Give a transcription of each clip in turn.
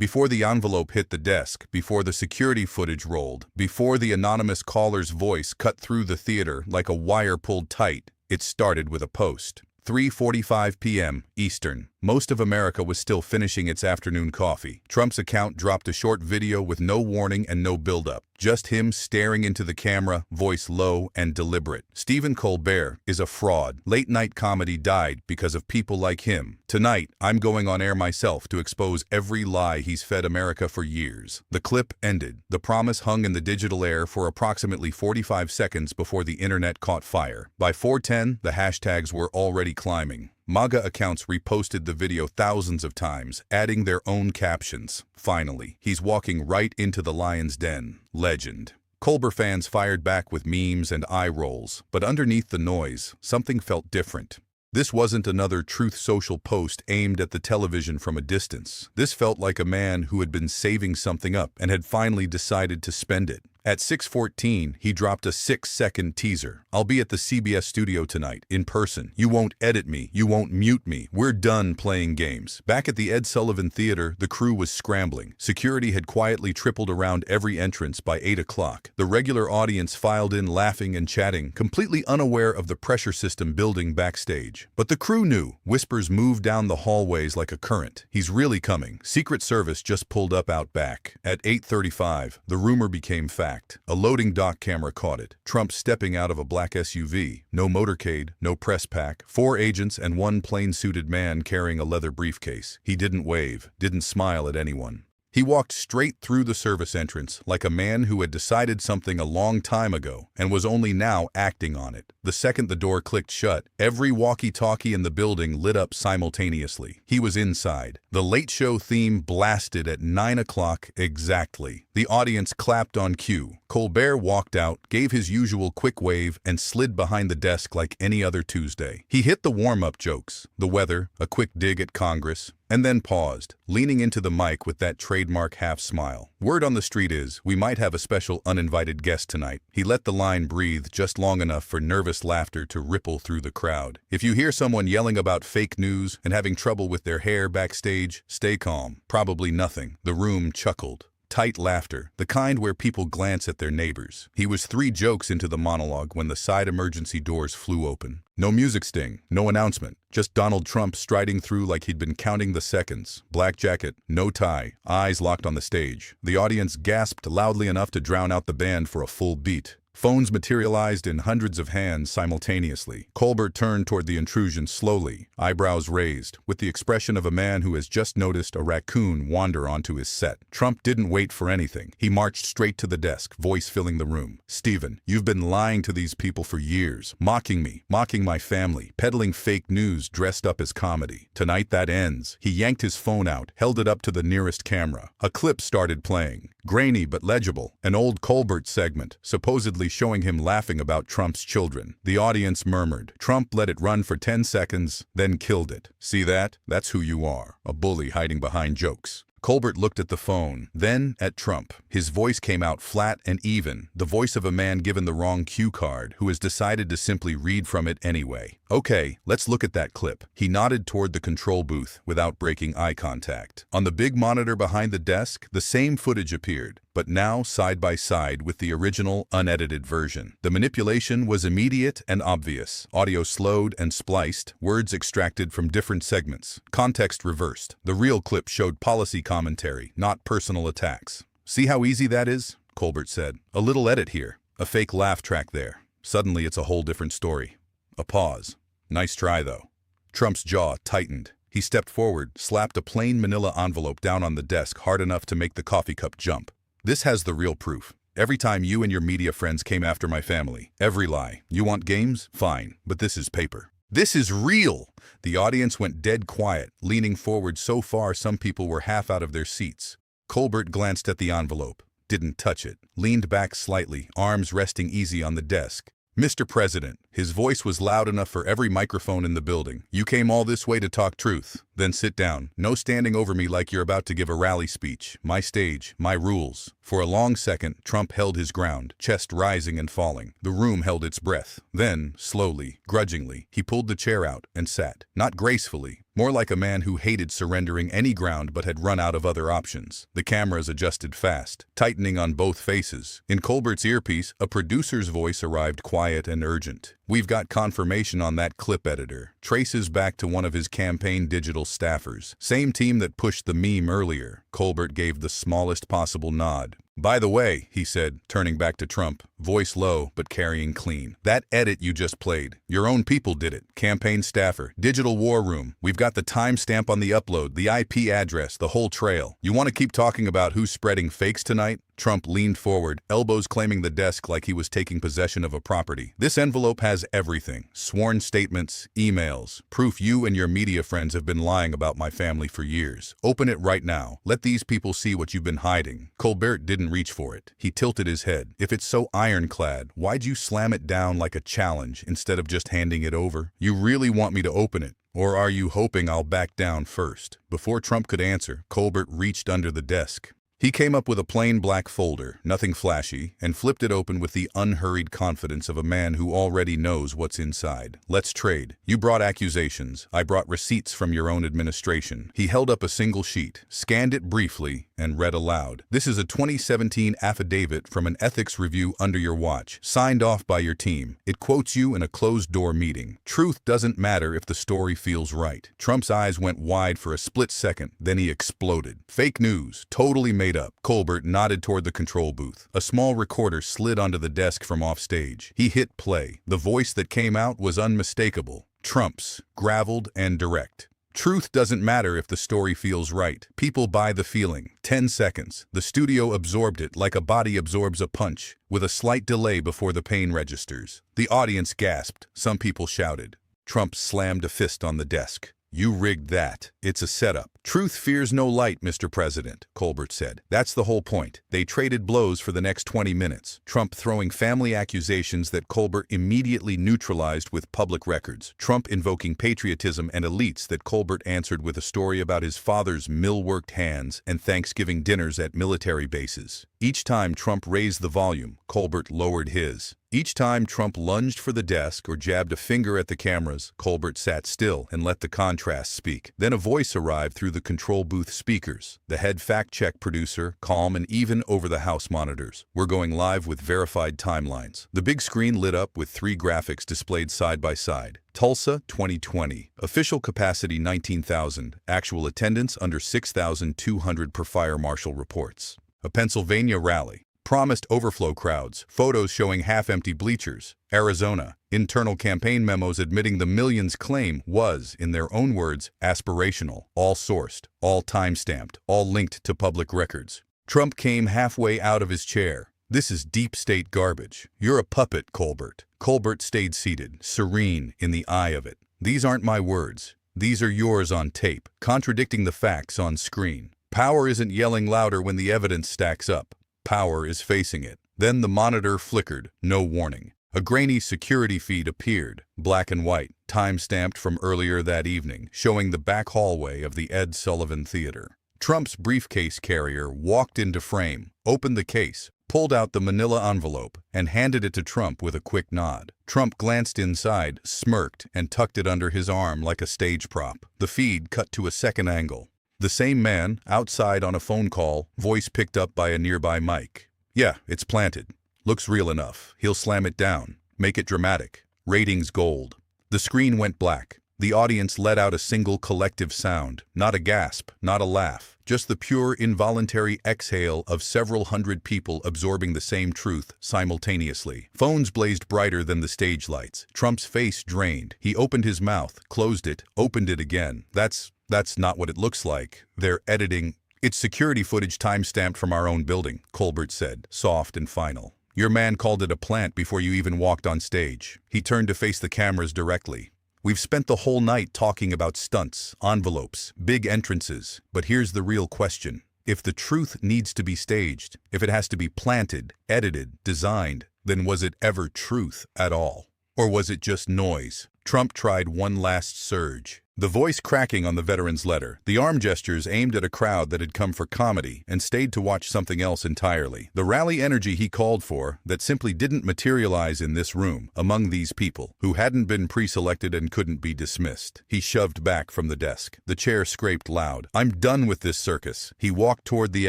Before the envelope hit the desk, before the security footage rolled, before the anonymous caller's voice cut through the theater like a wire pulled tight, it started with a post. 3:45 p.m. Eastern. Most of America was still finishing its afternoon coffee. Trump's account dropped a short video with no warning and no build-up. Just him staring into the camera, voice low and deliberate. Stephen Colbert is a fraud. Late-night comedy died because of people like him. Tonight, I'm going on air myself to expose every lie he's fed America for years. The clip ended. The promise hung in the digital air for approximately 45 seconds before the internet caught fire. By 4:10, the hashtags were already climbing. MAGA accounts reposted the video thousands of times, adding their own captions. Finally, he's walking right into the lion's den. Legend. Colbert fans fired back with memes and eye rolls, but underneath the noise, something felt different. This wasn't another Truth Social post aimed at the television from a distance. This felt like a man who had been saving something up and had finally decided to spend it. At 6:14, he dropped a 6-second teaser. "I'll be at the CBS studio tonight, in person. You won't edit me. You won't mute me. We're done playing games." Back at the Ed Sullivan Theater, the crew was scrambling. Security had quietly tripled around every entrance by 8 o'clock. The regular audience filed in laughing and chatting, completely unaware of the pressure system building backstage. But the crew knew. Whispers moved down the hallways like a current. "He's really coming. Secret Service just pulled up out back." At 8:35, the rumor became fact. A loading dock camera caught it. Trump stepping out of a black SUV. No motorcade, no press pack. 4 agents and 1 plain-suited man carrying a leather briefcase. He didn't wave, didn't smile at anyone. He walked straight through the service entrance like a man who had decided something a long time ago and was only now acting on it. The second the door clicked shut, every walkie-talkie in the building lit up simultaneously. He was inside. The Late Show theme blasted at 9 o'clock exactly. The audience clapped on cue. Colbert walked out, gave his usual quick wave, and slid behind the desk like any other Tuesday. He hit the warm-up jokes, the weather, a quick dig at Congress, and then paused, leaning into the mic with that trademark half-smile. "Word on the street is, we might have a special uninvited guest tonight." He let the line breathe just long enough for nervous laughter to ripple through the crowd. "If you hear someone yelling about fake news and having trouble with their hair backstage, stay calm. Probably nothing." The room chuckled. Tight laughter, the kind where people glance at their neighbors. He was 3 jokes into the monologue when the side emergency doors flew open. No music sting, no announcement, just Donald Trump striding through like he'd been counting the seconds. Black jacket, no tie, eyes locked on the stage. The audience gasped loudly enough to drown out the band for a full beat. Phones materialized in hundreds of hands simultaneously. Colbert turned toward the intrusion slowly, eyebrows raised, with the expression of a man who has just noticed a raccoon wander onto his set. Trump didn't wait for anything. He marched straight to the desk, voice filling the room. "Stephen, you've been lying to these people for years, mocking me, mocking my family, peddling fake news dressed up as comedy. Tonight that ends." He yanked his phone out, held it up to the nearest camera. A clip started playing. Grainy but legible, an old Colbert segment, supposedly showing him laughing about Trump's children. The audience murmured. Trump let it run for 10 seconds, then killed it. "See that? That's who you are, a bully hiding behind jokes." Colbert looked at the phone, then at Trump. His voice came out flat and even, the voice of a man given the wrong cue card, who has decided to simply read from it anyway. "Okay, let's look at that clip." He nodded toward the control booth without breaking eye contact. On the big monitor behind the desk, the same footage appeared, but now side by side with the original, unedited version. The manipulation was immediate and obvious. Audio slowed and spliced, words extracted from different segments, context reversed. The real clip showed policy commentary, not personal attacks. "See how easy that is?" Colbert said. "A little edit here, a fake laugh track there. Suddenly it's a whole different story." A pause. "Nice try, though." Trump's jaw tightened. He stepped forward, slapped a plain manila envelope down on the desk hard enough to make the coffee cup jump. "This has the real proof. Every time you and your media friends came after my family. Every lie. You want games? Fine. But this is paper. This is real." The audience went dead quiet, leaning forward so far some people were half out of their seats. Colbert glanced at the envelope, didn't touch it, leaned back slightly, arms resting easy on the desk. "Mr. President," his voice was loud enough for every microphone in the building. "You came all this way to talk truth. Then sit down. No standing over me like you're about to give a rally speech. My stage, my rules." For a long second, Trump held his ground, chest rising and falling. The room held its breath. Then, slowly, grudgingly, he pulled the chair out and sat. Not gracefully, more like a man who hated surrendering any ground but had run out of other options. The cameras adjusted fast, tightening on both faces. In Colbert's earpiece, a producer's voice arrived quiet and urgent. "We've got confirmation on that clip editor." Traces back to one of his campaign digital staffers. "Same team that pushed the meme earlier." Colbert gave the smallest possible nod. "By the way," he said, turning back to Trump, voice low but carrying clean, "that edit you just played, your own people did it. Campaign staffer, digital war room. We've got the timestamp on the upload, the IP address, the whole trail. You want to keep talking about who's spreading fakes tonight?" Trump leaned forward, elbows claiming the desk like he was taking possession of a property. "This envelope has everything. Sworn statements, emails, proof you and your media friends have been lying about my family for years. Open it right now. Let these people see what you've been hiding." Colbert didn't reach for it. He tilted his head. "If it's so ironclad, why'd you slam it down like a challenge instead of just handing it over? You really want me to open it? Or are you hoping I'll back down first?" Before Trump could answer, Colbert reached under the desk. He came up with a plain black folder, nothing flashy, and flipped it open with the unhurried confidence of a man who already knows what's inside. "Let's trade. You brought accusations. I brought receipts from your own administration." He held up a single sheet, scanned it briefly, and read aloud. "This is a 2017 affidavit from an ethics review under your watch, signed off by your team. It quotes you in a closed-door meeting. Truth doesn't matter if the story feels right." Trump's eyes went wide for a split second, then he exploded. "Fake news. Totally made up." Colbert nodded toward the control booth. A small recorder slid onto the desk from offstage. He hit play. The voice that came out was unmistakable. Trump's, graveled and direct. "Truth doesn't matter if the story feels right. People buy the feeling. 10 seconds. The studio absorbed it like a body absorbs a punch, with a slight delay before the pain registers." The audience gasped. Some people shouted. Trump slammed a fist on the desk. "You rigged that. It's a setup." "Truth fears no light, Mr. President," Colbert said. "That's the whole point." They traded blows for the next 20 minutes, Trump throwing family accusations that Colbert immediately neutralized with public records, Trump invoking patriotism and elites that Colbert answered with a story about his father's mill-worked hands and Thanksgiving dinners at military bases. Each time Trump raised the volume, Colbert lowered his. Each time Trump lunged for the desk or jabbed a finger at the cameras, Colbert sat still and let the contrast speak. Then a voice arrived through the control booth speakers. The head fact-check producer, calm and even over the House monitors. "We're going live with verified timelines." The big screen lit up with 3 graphics displayed side by side. Tulsa, 2020. Official capacity 19,000. Actual attendance under 6,200 per fire marshal reports. A Pennsylvania rally. Promised overflow crowds, photos showing half-empty bleachers. Arizona, internal campaign memos admitting the millions claim was, in their own words, aspirational, all sourced, all time-stamped, all linked to public records. Trump came halfway out of his chair. "This is deep state garbage. You're a puppet, Colbert." Colbert stayed seated, serene in the eye of it. "These aren't my words. These are yours on tape, contradicting the facts on screen. Power isn't yelling louder when the evidence stacks up. Power is facing it." Then the monitor flickered, no warning. A grainy security feed appeared, black and white, time-stamped from earlier that evening, showing the back hallway of the Ed Sullivan Theater. Trump's briefcase carrier walked into frame, opened the case, pulled out the manila envelope, and handed it to Trump with a quick nod. Trump glanced inside, smirked, and tucked it under his arm like a stage prop. The feed cut to a second angle. The same man, outside on a phone call, voice picked up by a nearby mic. "Yeah, it's planted. Looks real enough. He'll slam it down. Make it dramatic. Ratings gold." The screen went black. The audience let out a single collective sound. Not a gasp, not a laugh. Just the pure involuntary exhale of several hundred people absorbing the same truth simultaneously. Phones blazed brighter than the stage lights. Trump's face drained. He opened his mouth, closed it, opened it again. That's not what it looks like. They're editing." "It's security footage time-stamped from our own building," Colbert said, soft and final. "Your man called it a plant before you even walked on stage." He turned to face the cameras directly. "We've spent the whole night talking about stunts, envelopes, big entrances, but here's the real question. If the truth needs to be staged, if it has to be planted, edited, designed, then was it ever truth at all? Or was it just noise?" Trump tried one last surge. The voice cracking on the veteran's letter, the arm gestures aimed at a crowd that had come for comedy and stayed to watch something else entirely. The rally energy he called for that simply didn't materialize in this room, among these people, who hadn't been pre-selected and couldn't be dismissed. He shoved back from the desk. The chair scraped loud. "I'm done with this circus." He walked toward the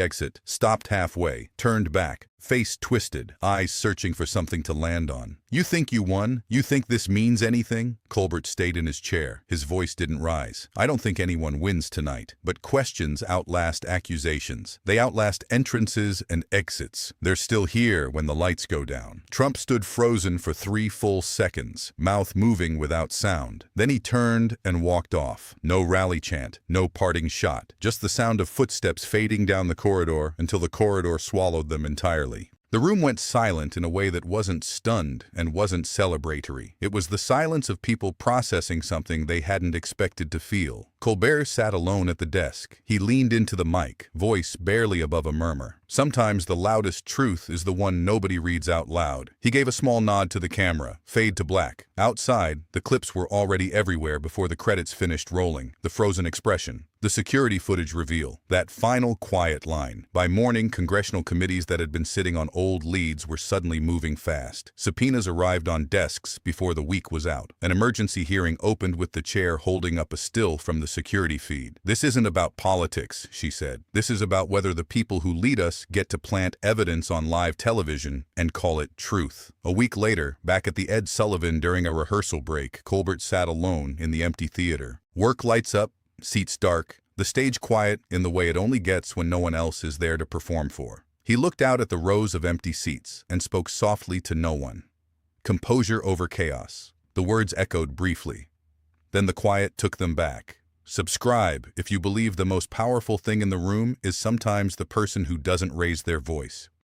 exit, stopped halfway, turned back, face twisted, eyes searching for something to land on. "You think you won? You think this means anything?" Colbert stayed in his chair. His voice didn't rise. "I don't think anyone wins tonight. But questions outlast accusations. They outlast entrances and exits. They're still here when the lights go down." Trump stood frozen for 3 full seconds, mouth moving without sound. Then he turned and walked off. No rally chant, no parting shot, just the sound of footsteps fading down the corridor until the corridor swallowed them entirely. The room went silent in a way that wasn't stunned and wasn't celebratory. It was the silence of people processing something they hadn't expected to feel. Colbert sat alone at the desk. He leaned into the mic, voice barely above a murmur. Sometimes the loudest truth is the one nobody reads out loud. He gave a small nod to the camera, fade to black. Outside, the clips were already everywhere before the credits finished rolling. The frozen expression, the security footage reveal, that final quiet line. By morning, congressional committees that had been sitting on old leads were suddenly moving fast. Subpoenas arrived on desks before the week was out. An emergency hearing opened with the chair holding up a still from the security feed. "This isn't about politics," she said. "This is about whether the people who lead us get to plant evidence on live television and call it truth." A week later, back at the Ed Sullivan during a rehearsal break, Colbert sat alone in the empty theater. Work lights up, seats dark, the stage quiet in the way it only gets when no one else is there to perform for. He looked out at the rows of empty seats and spoke softly to no one. Composure over chaos. The words echoed briefly. Then the quiet took them back. Subscribe if you believe the most powerful thing in the room is sometimes the person who doesn't raise their voice.